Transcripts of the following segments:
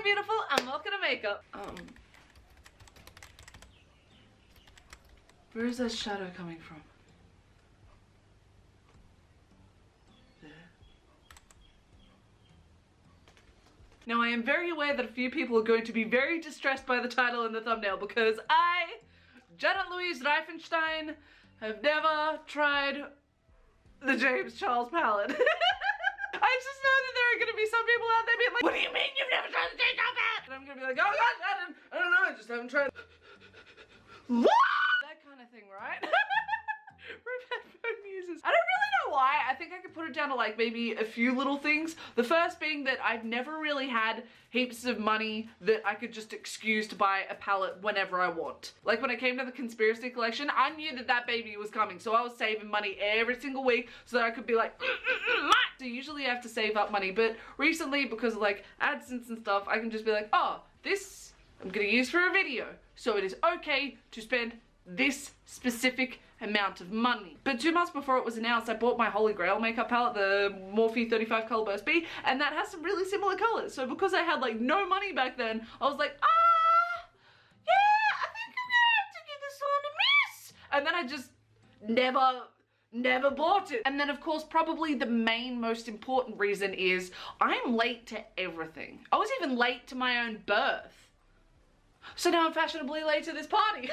beautiful and welcome to makeup. Where is that shadow coming from? There. Now I am very aware that a few people are going to be very distressed by the title and the thumbnail because I, Janet Louise Rifenstine, have never tried the James Charles palette. I just know that there are going to be some people out there being like, what do you mean you've never tried the James Charles palette? And I'm going to be like, oh gosh, I don't know, I just haven't tried. That kind of thing, right? Headphone users. I don't really know why. I think I could put it down to like maybe a few little things. The first being that I've never really had heaps of money that I could just excuse to buy a palette whenever I want. Like when it came to the conspiracy collection, I knew that that baby was coming, so I was saving money every single week so that I could be like, So usually I have to save up money, but recently because of like AdSense and stuff, I can just be like, oh, this I'm gonna use for a video, so it is okay to spend this specific amount of money. But 2 months before it was announced, I bought my Holy Grail makeup palette, the Morphe 35 Color Burst B, and that has some really similar colors. So because I had like no money back then, I was like, yeah, I think I'm gonna have to give this one a miss. And then I just never bought it. And then of course, probably the main most important reason is I'm late to everything. I was even late to my own birth. So now I'm fashionably late to this party.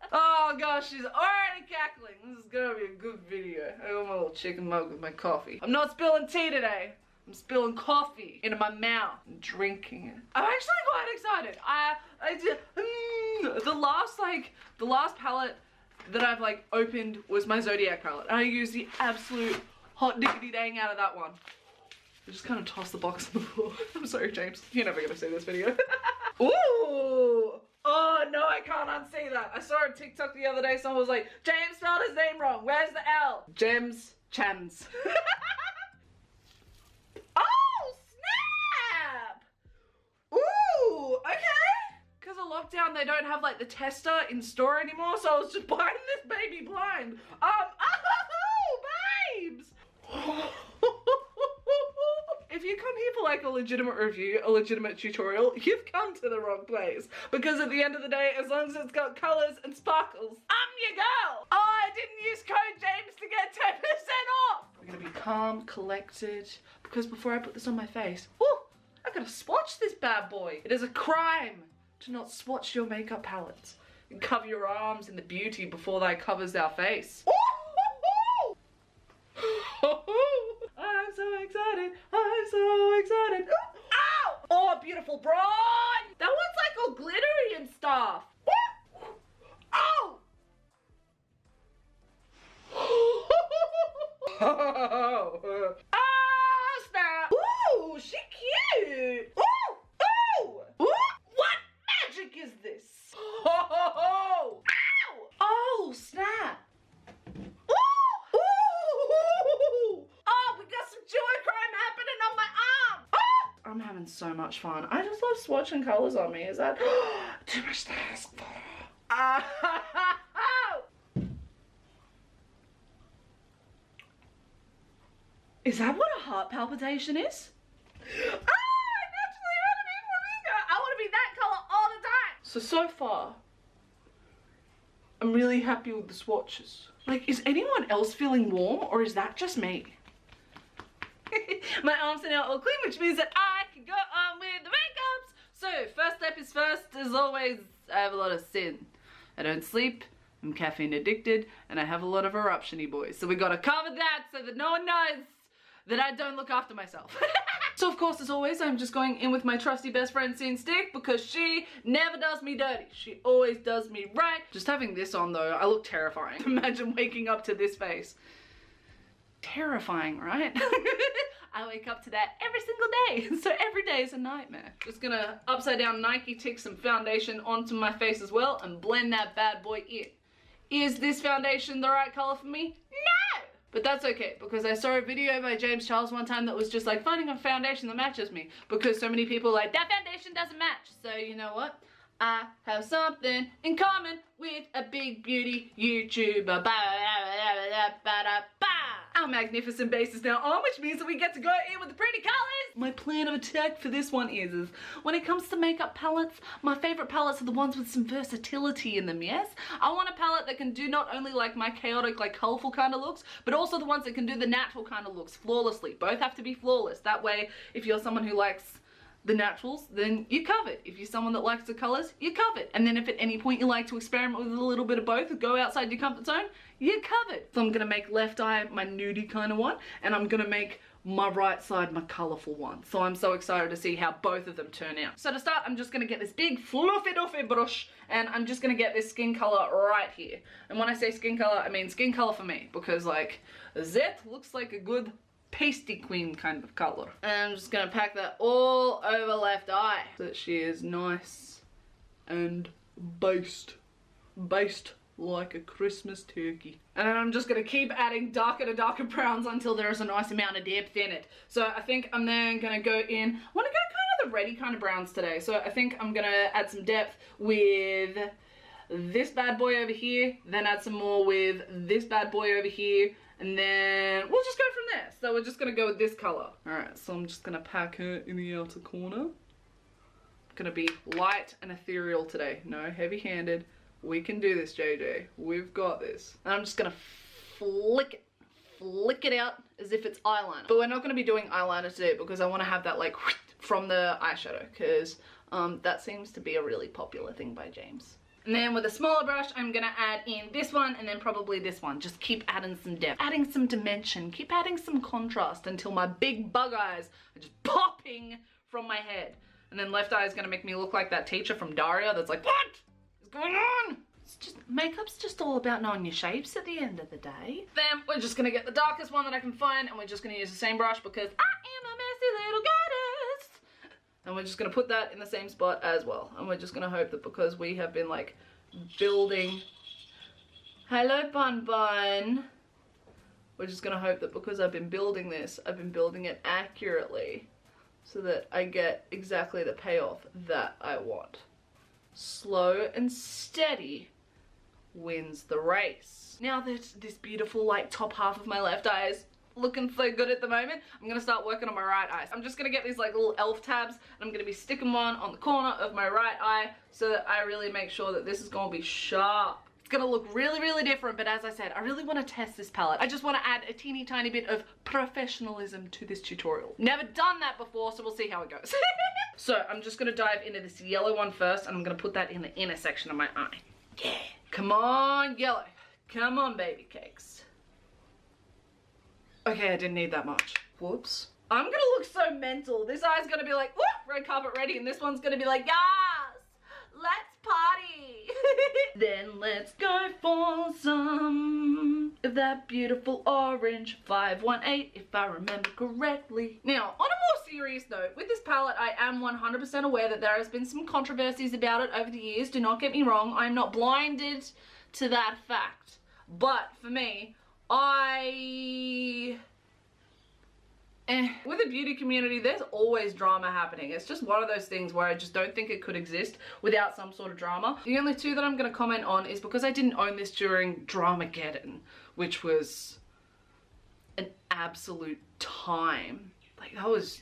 Oh gosh, she's already cackling. This is gonna be a good video. I got my little chicken mug with my coffee. I'm not spilling tea today. I'm spilling coffee into my mouth and drinking it. I'm actually quite excited. The last palette that I've like opened was my Zodiac palette. And I used the absolute hot diggity dang out of that one. I just kind of tossed the box on the floor. I'm sorry, James. You're never gonna see this video. Ooh! Oh no, I can't unsee that. I saw a TikTok the other day, someone was like, James spelled his name wrong. Where's the L? Gems Chans. Oh, snap! Ooh, okay. Because of lockdown, they don't have like the tester in store anymore, so I was just buying this baby blind. Oh, babes! If you come here for like a legitimate review, a legitimate tutorial, you've come to the wrong place. Because at the end of the day, as long as it's got colors and sparkles, I'm your girl. Oh, I didn't use code James to get 10% off. We're gonna be calm, collected, because before I put this on my face, oh, I gotta swatch this bad boy. It is a crime to not swatch your makeup palettes and cover your arms in the beauty before that covers our face. I'm so excited. I'm so excited. Ow! Oh, beautiful bride. That one's like all glittery and stuff. Oh! Ah, snap. Ooh, she cute. Ooh, ooh. Ooh. What magic is this? Oh! Ow! Oh, snap. I'm having so much fun. I just love swatching colors on me. Is that too much to ask for? Is that what a heart palpitation is? I naturally want to be flamingo. I want to be that color all the time. So far, I'm really happy with the swatches. Like, is anyone else feeling warm or is that just me? My arms are now all clean, which means that I can go on with the makeups. So first step is first, as always, I have a lot of sin. I don't sleep, I'm caffeine addicted, and I have a lot of eruption-y boys. So we gotta cover that so that no one knows that I don't look after myself. So of course, as always, I'm just going in with my trusty best friend Sin Stick because she never does me dirty. She always does me right. Just having this on though, I look terrifying. Imagine waking up to this face. Terrifying, right? I wake up to that every single day, so every day is a nightmare. Just gonna upside down Nike tick some foundation onto my face as well and blend that bad boy in. Is this foundation the right color for me? No! But that's okay, because I saw a video by James Charles one time that was just like finding a foundation that matches me, because so many people are like, that foundation doesn't match. So you know what? I have something in common with a big beauty YouTuber. Our magnificent base is now on, which means that we get to go in with the pretty colors. My plan of attack for this one is when it comes to makeup palettes, my favorite palettes are the ones with some versatility in them, yes? I want a palette that can do not only like my chaotic, like colorful kind of looks, but also the ones that can do the natural kind of looks flawlessly. Both have to be flawless. That way, if you're someone who likes the naturals, then you're covered. If you're someone that likes the colors, you're covered. And then if at any point you like to experiment with a little bit of both, go outside your comfort zone, you're covered. So I'm gonna make left eye my nudie kind of one, and I'm gonna make my right side my colorful one. So I'm so excited to see how both of them turn out. So to start, I'm just gonna get this big fluffy duffy brush, and I'm just gonna get this skin color right here. And when I say skin color, I mean skin color for me, because like, that looks like a good pasty queen kind of color. And I'm just gonna pack that all over left eye so that she is nice and based like a Christmas turkey. And then I'm just gonna keep adding darker to darker browns until there is a nice amount of depth in it. So I think I'm then gonna go in, I wanna go kind of the reddy kind of browns today. So I think I'm gonna add some depth with this bad boy over here, then add some more with this bad boy over here, and then we'll just go from there. So we're just gonna go with this color. All right, so I'm just gonna pack her in the outer corner. Gonna be light and ethereal today. No heavy-handed. We can do this, JJ. We've got this. And I'm just gonna flick it out as if it's eyeliner. But we're not gonna be doing eyeliner today because I wanna have that like from the eyeshadow, because that seems to be a really popular thing by James. And then with a smaller brush, I'm gonna add in this one and then probably this one. Just keep adding some depth, adding some dimension, keep adding some contrast until my big bug eyes are just popping from my head. And then left eye is gonna make me look like that teacher from Daria that's like, what is going on? It's just, makeup's just all about knowing your shapes at the end of the day. Then we're just gonna get the darkest one that I can find, and we're just gonna use the same brush because I am a messy little goddess. And we're just gonna put that in the same spot as well. And we're just gonna hope that because we have been like building, hello Bun Bun. We're just gonna hope that because I've been building this, I've been building it accurately so that I get exactly the payoff that I want. Slow and steady wins the race. Now that this beautiful like top half of my left eye is looking so good at the moment, I'm gonna start working on my right eye. I'm just gonna get these like little elf tabs and I'm gonna be sticking one on the corner of my right eye so that I really make sure that this is gonna be sharp. It's gonna look really, really different, but as I said, I really wanna test this palette. I just wanna add a teeny tiny bit of professionalism to this tutorial. Never done that before, so we'll see how it goes. So I'm just gonna dive into this yellow one first, and I'm gonna put that in the inner section of my eye. Yeah, come on, yellow. Come on, baby cakes. Okay, I didn't need that much. Whoops. I'm gonna look so mental. This eye's gonna be like, whoop, red carpet ready, and this one's gonna be like, yes, let's party. Then let's go for some of that beautiful orange 518, if I remember correctly. Now, on a more serious note, with this palette, I am 100% aware that there has been some controversies about it over the years. Do not get me wrong. I'm not blinded to that fact. But for me, with the beauty community, there's always drama happening. It's just one of those things where I just don't think it could exist without some sort of drama. The only two that I'm going to comment on is because I didn't own this during Dramageddon, which was an absolute time. Like, that was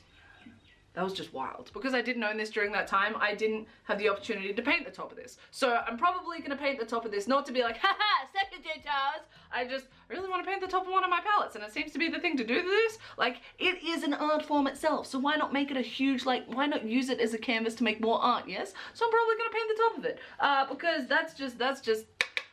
just wild. Because I didn't own this during that time, I didn't have the opportunity to paint the top of this. So I'm probably going to paint the top of this, not to be like, haha, second details. I just really want to paint the top of one of my palettes, and it seems to be the thing to do this. Like, it is an art form itself, so why not make it a huge, like, why not use it as a canvas to make more art, yes? So I'm probably going to paint the top of it, because that's just,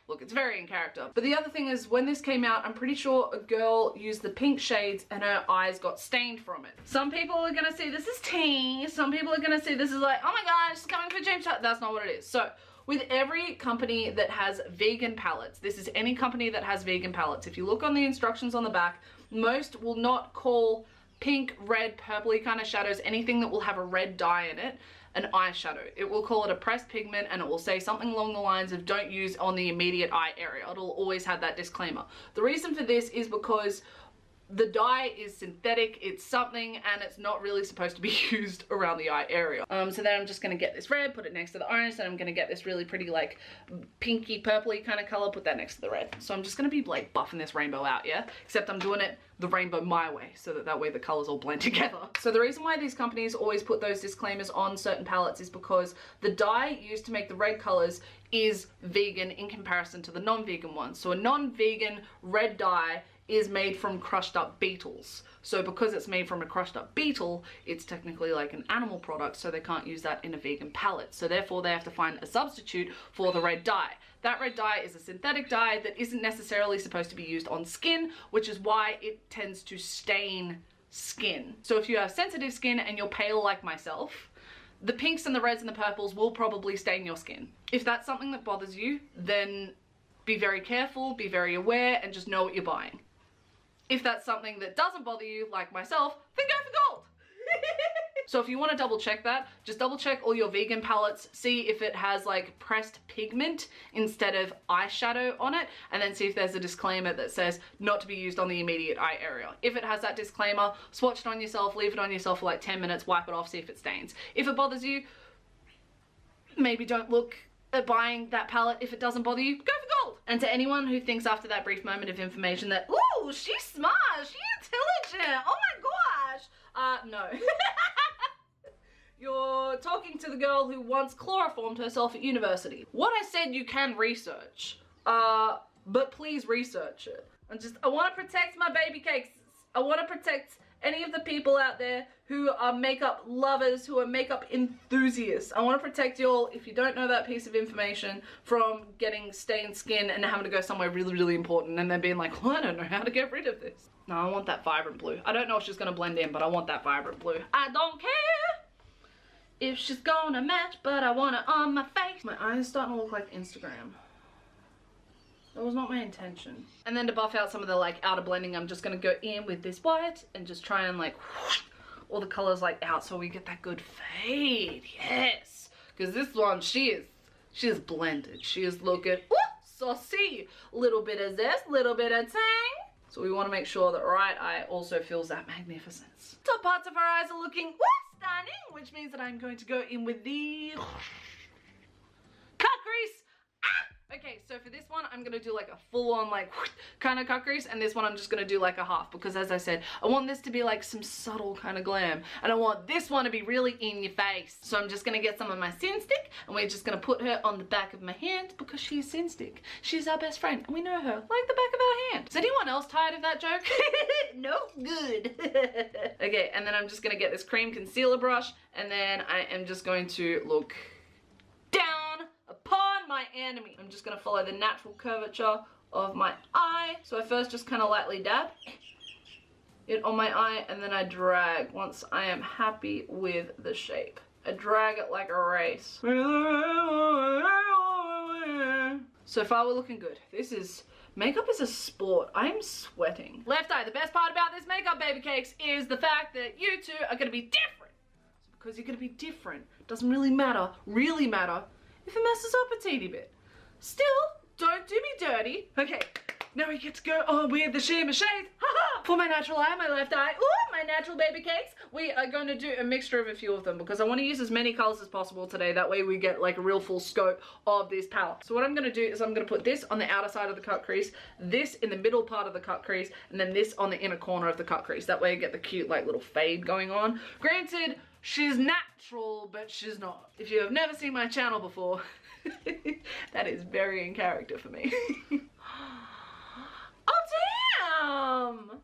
look, it's very in character. But the other thing is, when this came out, I'm pretty sure a girl used the pink shades and her eyes got stained from it. Some people are gonna say this is tea, some people are gonna say this is like, oh my gosh, it's coming for James. That's not what it is. So, with every company that has vegan palettes, this is any company that has vegan palettes, if you look on the instructions on the back, most will not call pink, red, purpley kind of shadows, anything that will have a red dye in it, an eyeshadow. It will call it a pressed pigment, and it will say something along the lines of don't use on the immediate eye area. It'll always have that disclaimer. The reason for this is because the dye is synthetic, it's something, and it's not really supposed to be used around the eye area. So then I'm just gonna get this red, put it next to the orange, and I'm gonna get this really pretty like pinky purpley kind of color, put that next to the red. So I'm just gonna be like buffing this rainbow out, yeah? Except I'm doing it the rainbow my way, so that way the colors all blend together. So the reason why these companies always put those disclaimers on certain palettes is because the dye used to make the red colors is vegan in comparison to the non-vegan ones. So a non-vegan red dye is made from crushed up beetles. So because it's made from a crushed up beetle, it's technically like an animal product, so they can't use that in a vegan palette. So therefore they have to find a substitute for the red dye. That red dye is a synthetic dye that isn't necessarily supposed to be used on skin, which is why it tends to stain skin. So if you have sensitive skin and you're pale like myself, the pinks and the reds and the purples will probably stain your skin. If that's something that bothers you, then be very careful, be very aware, and just know what you're buying. If that's something that doesn't bother you, like myself, then go for gold. So if you want to double check that, just double check all your vegan palettes, see if it has like pressed pigment instead of eyeshadow on it, and then see if there's a disclaimer that says not to be used on the immediate eye area. If it has that disclaimer, swatch it on yourself, leave it on yourself for like 10 minutes, wipe it off, see if it stains. If it bothers you, maybe don't look at buying that palette. If it doesn't bother you, go for gold. And to anyone who thinks after that brief moment of information that, ooh, she's smart, she's intelligent, oh my gosh, no. You're talking to the girl who once chloroformed herself at university. What I said you can research, but please research it. I want to protect my baby cakes. I want to protect any of the people out there who are makeup lovers, who are makeup enthusiasts. I want to protect you all, if you don't know that piece of information, from getting stained skin and having to go somewhere really, really important and then being like, well, I don't know how to get rid of this. No, I want that vibrant blue. I don't know if she's going to blend in, but I want that vibrant blue. I don't care if she's gonna match, but I want it on my face. My eyes starting to look like Instagram. That was not my intention. And then to buff out some of the like outer blending, I'm just gonna go in with this white and just try and like whoosh, all the colors like out so we get that good fade. Yes, because this one she is blended. She is looking saucy. Little bit of zest, little bit of tang. So we want to make sure that right eye also feels that magnificence. Top parts of our eyes are looking stunning, which means that I'm going to go in with the cut crease. Okay, so for this one, I'm gonna do like a full-on like kind of cut crease, and this one I'm just gonna do like a half, because as I said, I want this to be like some subtle kind of glam, and I want this one to be really in your face. So I'm just gonna get some of my Sin Stick, and we're just gonna put her on the back of my hand, because she's Sin Stick. She's our best friend, and we know her like the back of our hand. Is anyone else tired of that joke? No? Good. Okay, and then I'm just gonna get this cream concealer brush, and then I am just going to look down upon my enemy. I'm just gonna follow the natural curvature of my eye. So I first just kind of lightly dab it on my eye, and then I drag once I am happy with the shape. I drag it like a race. So if I were looking good, makeup is a sport. I'm sweating. Left eye, the best part about this makeup, baby cakes, is the fact that you two are gonna be different. So because you're gonna be different, it doesn't really matter if it messes up a teeny bit. Still, don't do me dirty. Okay, now we get to go on with the shimmer shades. For my natural eye, my left eye, ooh, my natural baby cakes, we are going to do a mixture of a few of them because I want to use as many colors as possible today. That way we get like a real full scope of this palette. So what I'm going to do is I'm going to put this on the outer side of the cut crease, this in the middle part of the cut crease, and then this on the inner corner of the cut crease. That way I get the cute like little fade going on. Granted, she's natural, but she's not. If you have never seen my channel before, that is very in character for me. Oh, damn!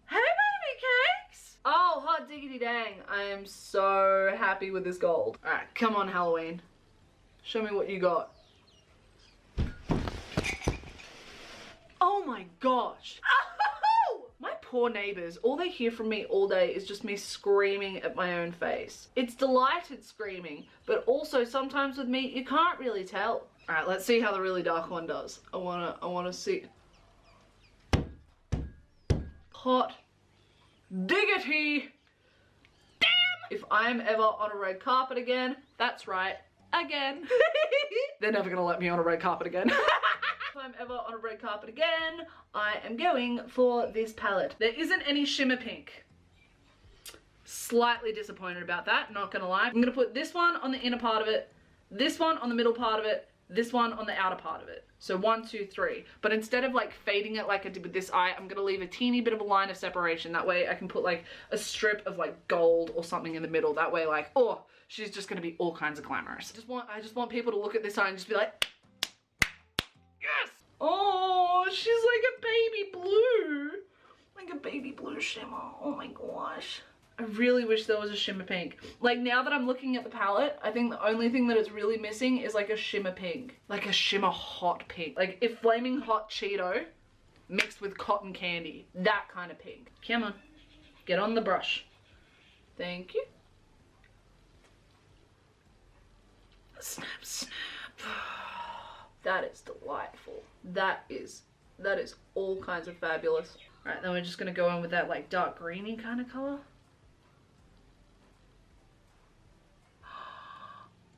Hey, baby cakes! Oh, hot diggity dang. I am so happy with this gold. All right, come on, Halloween. Show me what you got. Oh my gosh. Oh! My poor neighbors, all they hear from me all day is just me screaming at my own face. It's delighted screaming, but also sometimes with me, you can't really tell. All right, let's see how the really dark one does. I wanna see. Hot diggity damn! If I'm ever on a red carpet again, that's right, again. They're never gonna let me on a red carpet again. If I'm ever on a red carpet again, I am going for this palette. There isn't any shimmer pink. Slightly disappointed about that, not gonna lie. I'm gonna put this one on the inner part of it, this one on the middle part of it, this one on the outer part of it. So 1, 2, 3. But instead of like fading it like I did with this eye, I'm gonna leave a teeny bit of a line of separation. That way I can put like a strip of like gold or something in the middle. That way like, oh, she's just gonna be all kinds of glamorous. I just want people to look at this eye and just be like, yes! Oh, she's like a baby blue. Like a baby blue shimmer. Oh my gosh. I really wish there was a shimmer pink. Like now that I'm looking at the palette, I think the only thing that it's really missing is like a shimmer pink. Like a shimmer hot pink. Like if Flaming Hot Cheeto mixed with cotton candy. That kind of pink. Come on. Get on the brush. Thank you. Snap, snap. That is delightful. That is all kinds of fabulous. All right, then we're just gonna go in with that like dark greeny kind of color.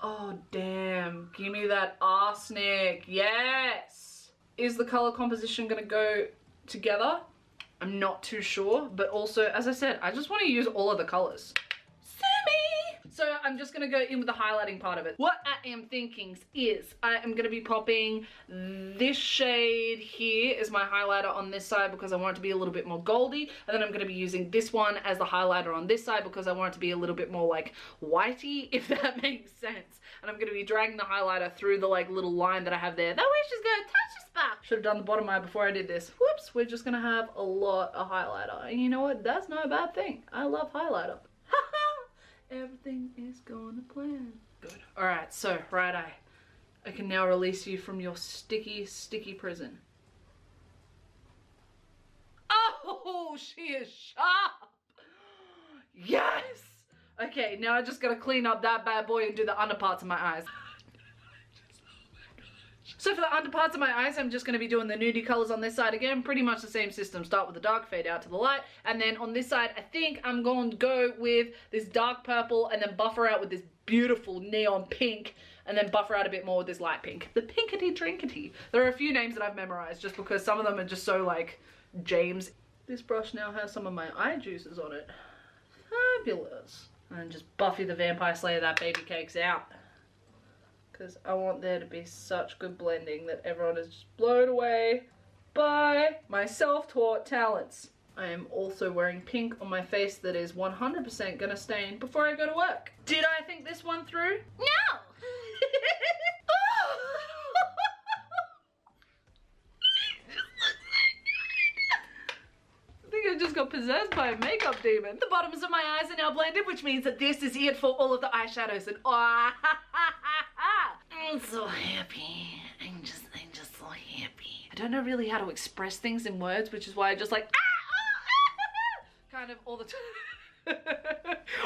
Oh damn, give me that arsenic, yes! Is the color composition gonna go together? I'm not too sure, but also, as I said, I just want to use all of the colors. So I'm just gonna go in with the highlighting part of it. What I am thinking is I am gonna be popping this shade here as my highlighter on this side because I want it to be a little bit more goldy, and then I'm gonna be using this one as the highlighter on this side because I want it to be a little bit more like whitey, if that makes sense. And I'm gonna be dragging the highlighter through the like little line that I have there. That way she's gonna touch the spot. Should have done the bottom eye before I did this. Whoops, we're just gonna have a lot of highlighter. And you know what? That's not a bad thing. I love highlighter. Everything is going to plan. Good. Alright, so right eye. I can now release you from your sticky, sticky prison. Oh, she is sharp! Yes! Okay, now I just gotta clean up that bad boy and do the underparts of my eyes. So for the underparts of my eyes, I'm just going to be doing the nudie colors on this side again. Pretty much the same system. Start with the dark, fade out to the light. And then on this side, I think I'm going to go with this dark purple and then buffer out with this beautiful neon pink. And then buffer out a bit more with this light pink. The pinkety trinkety. There are a few names that I've memorized just because some of them are just so like James. This brush now has some of my eye juices on it. Fabulous. And just Buffy the Vampire Slayer that baby cakes out. Because I want there to be such good blending that everyone is just blown away by my self-taught talents. I am also wearing pink on my face that is 100% gonna stain before I go to work. Did I think this one through? No! I think I just got possessed by a makeup demon. The bottoms of my eyes are now blended, which means that this is it for all of the eyeshadows. And I'm so happy. I'm just so happy. I don't know really how to express things in words, which is why I just like kind of all the time.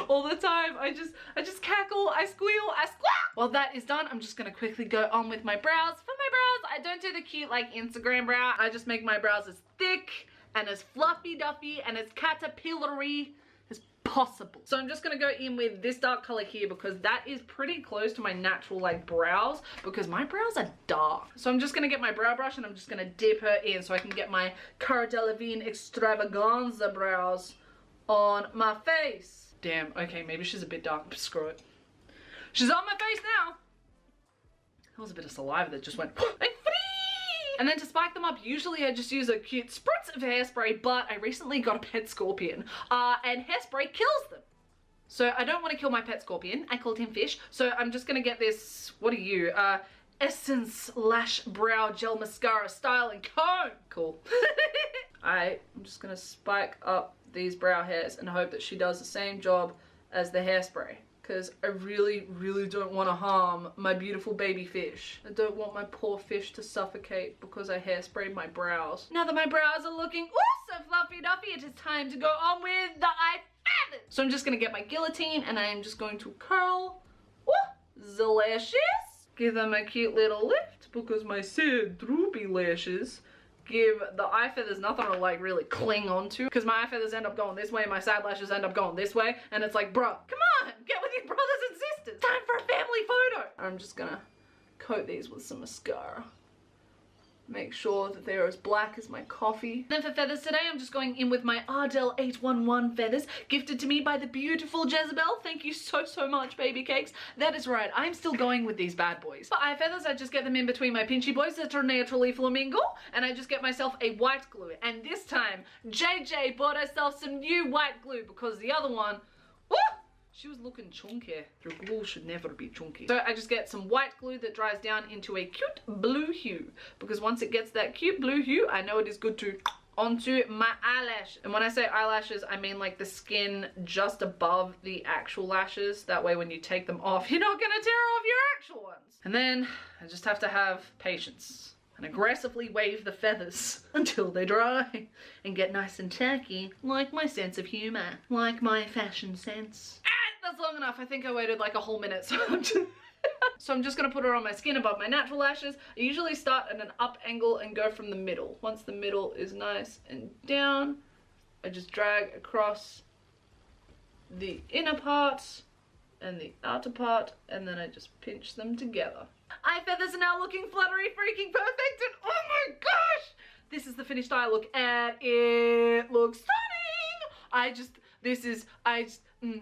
All the time. I just cackle, I squeal, I squawk. While that is done, I'm just gonna quickly go on with my brows. For my brows, I don't do the cute like Instagram brow. I just make my brows as thick and as fluffy duffy and as caterpillary as possible. So I'm just gonna go in with this dark color here because that is pretty close to my natural like brows because my brows are dark. So I'm just gonna get my brow brush and I'm just gonna dip her in so I can get my Cara Delevingne extravaganza brows on my face. Damn, okay, maybe she's a bit dark, but screw it. She's on my face now. That was a bit of saliva that just went and then to spike them up, usually I just use a cute spritz of hairspray, but I recently got a pet scorpion, and hairspray kills them. So I don't want to kill my pet scorpion. I called him Fish. So I'm just gonna get this, what are you? Essence Lash Brow Gel Mascara Styling Comb. Cool. I'm just gonna spike up these brow hairs and hope that she does the same job as the hairspray. Because I really, really don't want to harm my beautiful baby fish. I don't want my poor fish to suffocate because I hairsprayed my brows. Now that my brows are looking so fluffy duffy, it is time to go on with the eye feathers. So I'm just going to get my guillotine and I am just going to curl the lashes. Give them a cute little lift because my sad droopy lashes give the eye feathers nothing to like really cling onto because my eye feathers end up going this way, my side lashes end up going this way, and it's like, bruh, come on, get with your brothers and sisters. Time for a family photo. I'm just gonna coat these with some mascara. Make sure that they're as black as my coffee. Then for feathers today, I'm just going in with my Ardell 811 feathers, gifted to me by the beautiful Jezebel. Thank you so, so much, baby cakes. That is right, I'm still going with these bad boys. For eye feathers, I just get them in between my pinchy boys that are naturally flamingo, and I just get myself a white glue. And this time, JJ bought herself some new white glue because the other one, woo! She was looking chunky. Your glue should never be chunky. So I just get some white glue that dries down into a cute blue hue. Because once it gets that cute blue hue, I know it is good to onto my eyelash. And when I say eyelashes, I mean like the skin just above the actual lashes. That way when you take them off, you're not gonna tear off your actual ones. And then I just have to have patience and aggressively wave the feathers until they dry and get nice and tacky, like my sense of humor, like my fashion sense. That's long enough. I think I waited like a whole minute, so I'm just gonna put it on my skin above my natural lashes. I usually start at an up angle and go from the middle. Once the middle is nice and down, I just drag across the inner part and the outer part, and then I just pinch them together. Eye feathers are now looking fluttery freaking perfect, and oh my gosh! This is the finished eye look, and it looks stunning!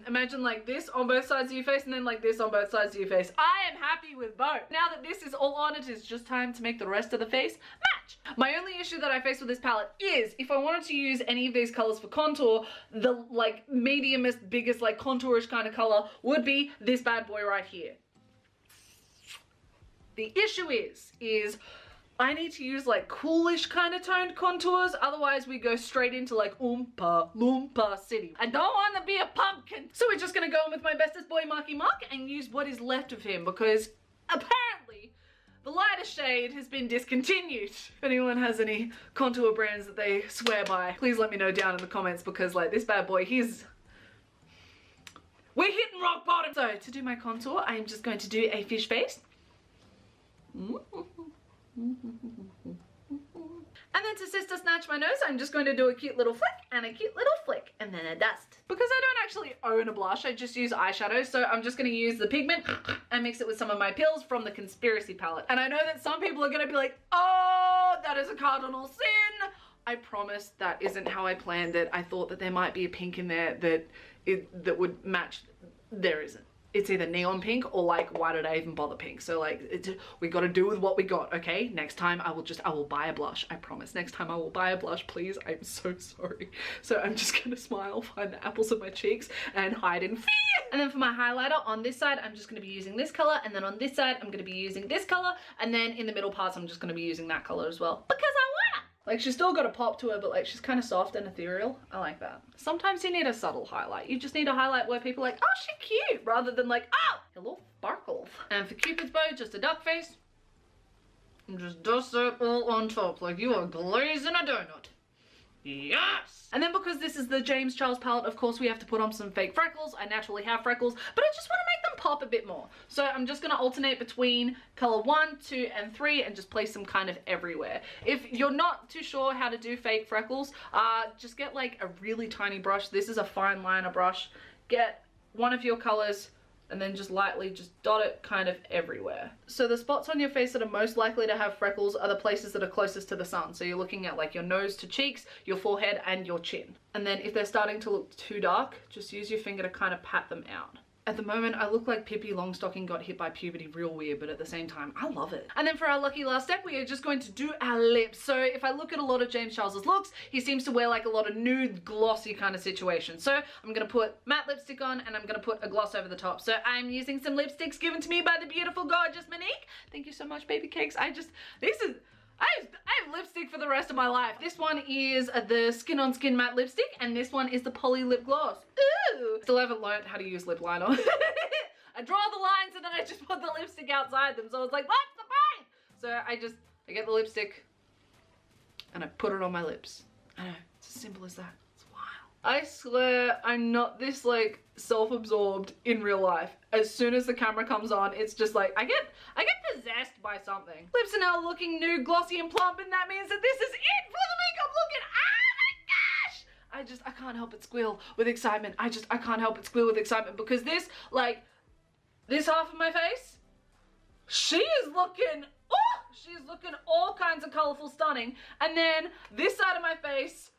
Imagine like this on both sides of your face and then like this on both sides of your face. I am happy with both. Now that this is all on, it is just time to make the rest of the face match. My only issue that I face with this palette is if I wanted to use any of these colors for contour, the like mediumest, biggest like contourish kind of color would be this bad boy right here. The issue is I need to use like coolish kind of toned contours, otherwise we go straight into like Oompa Loompa City. I don't want to be a pumpkin. So we're just gonna go in with my bestest boy Marky Mark and use what is left of him because apparently the lighter shade has been discontinued. If anyone has any contour brands that they swear by, please let me know down in the comments because like this bad boy, we're hitting rock bottom. So to do my contour, I'm just going to do a fish face. And then to sister snatch my nose, I'm just going to do a cute little flick and a cute little flick and then a dust. Because I don't actually own a blush, I just use eyeshadow, so I'm just going to use the pigment and mix it with some of my pills from the Conspiracy palette. And I know that some people are going to be like, oh, that is a cardinal sin. I promise that isn't how I planned it. I thought that there might be a pink in there that would match. There isn't. It's either neon pink or like, why did I even bother pink? So like, we got to do with what we got, okay? Next time I will buy a blush. I promise. Next time I will buy a blush, please. I'm so sorry. So I'm just gonna smile, find the apples of my cheeks and hide in fear. And then for my highlighter on this side, I'm just gonna be using this color. And then on this side, I'm gonna be using this color. And then in the middle parts, I'm just gonna be using that color as well. Because I wanna. Like, she's still got a pop to her, but like, she's kind of soft and ethereal. I like that. Sometimes you need a subtle highlight. You just need a highlight where people are like, oh, she's cute, rather than like, oh, hello, sparkles. And for Cupid's bow, just a duck face. And just dust it all on top like you are glazing a donut. Yes! And then because this is the James Charles palette, of course we have to put on some fake freckles. I naturally have freckles, but I just want to make them pop a bit more. So I'm just going to alternate between color 1, 2, and 3 and just place them kind of everywhere. If you're not too sure how to do fake freckles, just get like a really tiny brush. This is a fine liner brush. Get one of your colors and then just lightly just dot it kind of everywhere. So the spots on your face that are most likely to have freckles are the places that are closest to the sun. So you're looking at like your nose to cheeks, your forehead, and your chin. And then if they're starting to look too dark, just use your finger to kind of pat them out. At the moment, I look like Pippi Longstocking got hit by puberty real weird, but at the same time, I love it. And then for our lucky last step, we are just going to do our lips. So if I look at a lot of James Charles's looks, he seems to wear like a lot of nude, glossy kind of situation. So I'm gonna put matte lipstick on and I'm gonna put a gloss over the top. So I'm using some lipsticks given to me by the beautiful, gorgeous Monique. Thank you so much, baby cakes. I have lipstick for the rest of my life. This one is the Skin on Skin matte lipstick and this one is the Poly Lip Gloss. Ooh! Still haven't learned how to use lip liner. I draw the lines and then I just put the lipstick outside them. So I was like, what's the point? So I get the lipstick and I put it on my lips. I know, it's as simple as that. It's wild. I swear I'm not this like self-absorbed in real life. As soon as the camera comes on, it's just like, I get possessed by something. Lips are now looking nude, glossy, and plump, and that means that this is it for the makeup look. And oh my gosh! I can't help but squeal with excitement. I can't help but squeal with excitement because this, like, this half of my face, she is looking, oh! She's looking all kinds of colorful, stunning. And then this side of my face,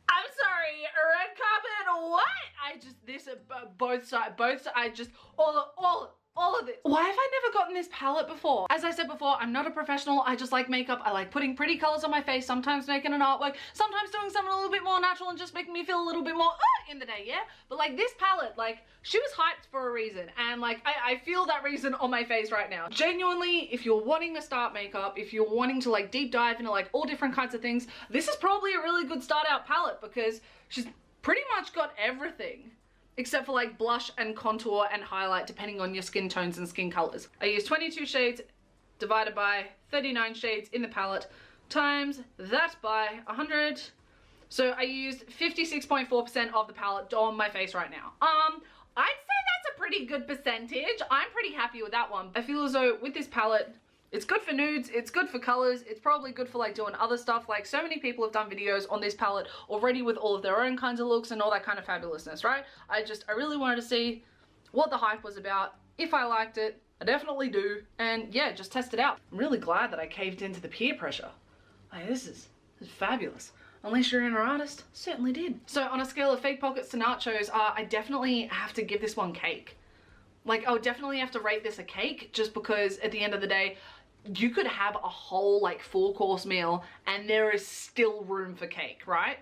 I'm sorry, red carpet, what? Both sides, all of this. Why have I never gotten this palette before? As I said before, I'm not a professional. I just like makeup. I like putting pretty colors on my face, sometimes making an artwork, sometimes doing something a little bit more natural and just making me feel a little bit more in the day, yeah? But like this palette, like she was hyped for a reason, and like I feel that reason on my face right now. Genuinely, if you're wanting to start makeup, if you're wanting to like deep dive into like all different kinds of things, this is probably a really good start out palette because she's pretty much got everything. Except for like blush and contour and highlight depending on your skin tones and skin colors. I used 22 shades divided by 39 shades in the palette times that by 100. So I used 56.4% of the palette on my face right now. I'd say that's a pretty good percentage. I'm pretty happy with that one. I feel as though with this palette, it's good for nudes, it's good for colors, it's probably good for like doing other stuff. Like so many people have done videos on this palette already with all of their own kinds of looks and all that kind of fabulousness, right? I really wanted to see what the hype was about, if I liked it. I definitely do, and yeah, just test it out. I'm really glad that I caved into the peer pressure. Like this is fabulous. Unless you're an artist, certainly did. So on a scale of fake pockets to nachos, I definitely have to give this one cake. Like I would definitely have to rate this a cake just because at the end of the day, you could have a whole like 4-course meal and there is still room for cake, right?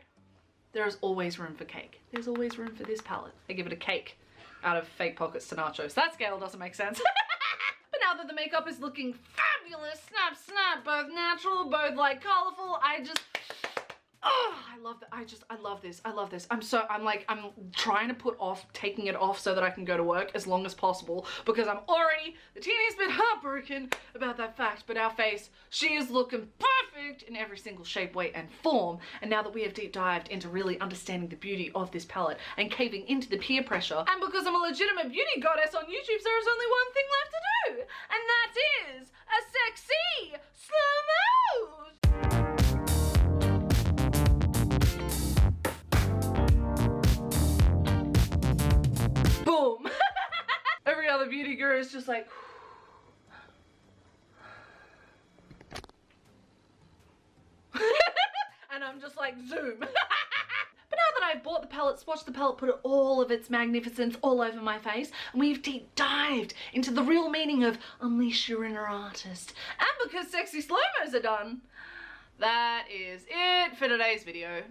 There is always room for cake. There's always room for this palette. I give it a cake out of fake pockets to nachos. That scale doesn't make sense. But now that the makeup is looking fabulous, snap, snap, both natural, both like colorful, oh, I love that. I love this. I love this. I'm trying to put off taking it off so that I can go to work as long as possible because I'm already the teeniest bit heartbroken about that fact. But our face, she is looking perfect in every single shape, way, and form. And now that we have deep dived into really understanding the beauty of this palette and caving into the peer pressure, and because I'm a legitimate beauty goddess on YouTube, there is only one thing left to do, and that is a sexy slow mo. Boom. Every other beauty guru is just like and I'm just like zoom. But now that I've bought the palette, swatched the palette, put all of its magnificence all over my face, and we've deep dived into the real meaning of unleash your inner artist, and because sexy slow-mos are done, that is it for today's video.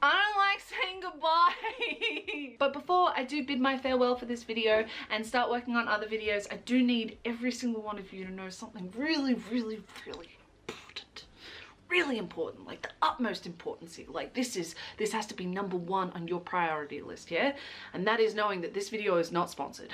I don't like saying goodbye. But before I do bid my farewell for this video and start working on other videos, I do need every single one of you to know something really, really, really important. Really important, like the utmost importance here. Like this has to be number one on your priority list, yeah? And that is knowing that this video is not sponsored.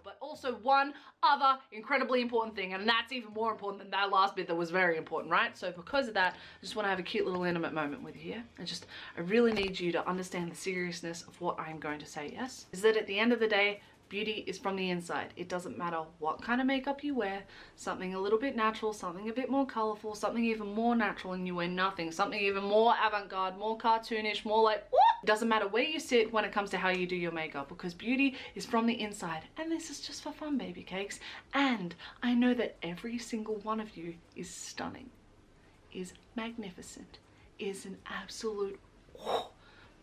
But also one other incredibly important thing, and that's even more important than that last bit that was very important, right? So because of that, I just want to have a cute little intimate moment with you here. I really need you to understand the seriousness of what I'm going to say, yes? Is that at the end of the day, beauty is from the inside. It doesn't matter what kind of makeup you wear, something a little bit natural, something a bit more colorful, something even more natural and you wear nothing, something even more avant-garde, more cartoonish, more like, what? It doesn't matter where you sit when it comes to how you do your makeup because beauty is from the inside. And this is just for fun, baby cakes. And I know that every single one of you is stunning, is magnificent, is an absolute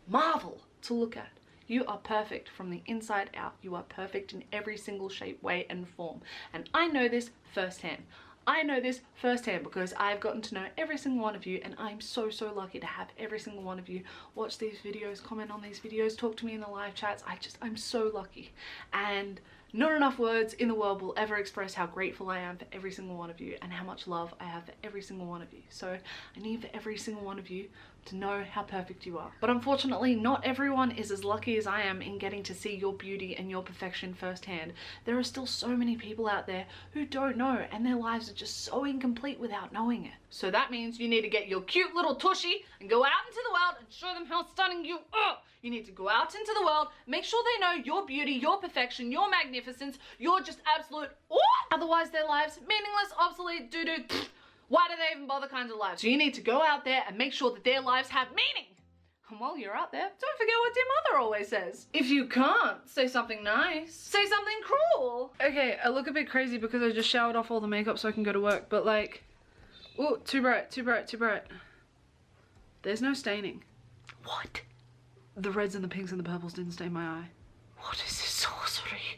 marvel to look at. You are perfect from the inside out. You are perfect in every single shape, way, and form. And I know this firsthand. I know this firsthand because I've gotten to know every single one of you, and I'm so, so lucky to have every single one of you watch these videos, comment on these videos, talk to me in the live chats. I'm so lucky. And not enough words in the world will ever express how grateful I am for every single one of you and how much love I have for every single one of you. So I need for every single one of you to know how perfect you are. But unfortunately, not everyone is as lucky as I am in getting to see your beauty and your perfection firsthand. There are still so many people out there who don't know, and their lives are just so incomplete without knowing it. So that means you need to get your cute little tushy and go out into the world and show them how stunning you are. You need to go out into the world, make sure they know your beauty, your perfection, your magnificence, your just absolute otherwise their lives meaningless, obsolete, doo-doo. Why do they even bother kinds of lives? So you need to go out there and make sure that their lives have meaning. And while you're out there, don't forget what dear mother always says. If you can't say something nice, say something cruel. Okay, I look a bit crazy because I just showered off all the makeup so I can go to work, but like, ooh, too bright, too bright, too bright. There's no staining. What? The reds and the pinks and the purples didn't stain my eye. What is this sorcery?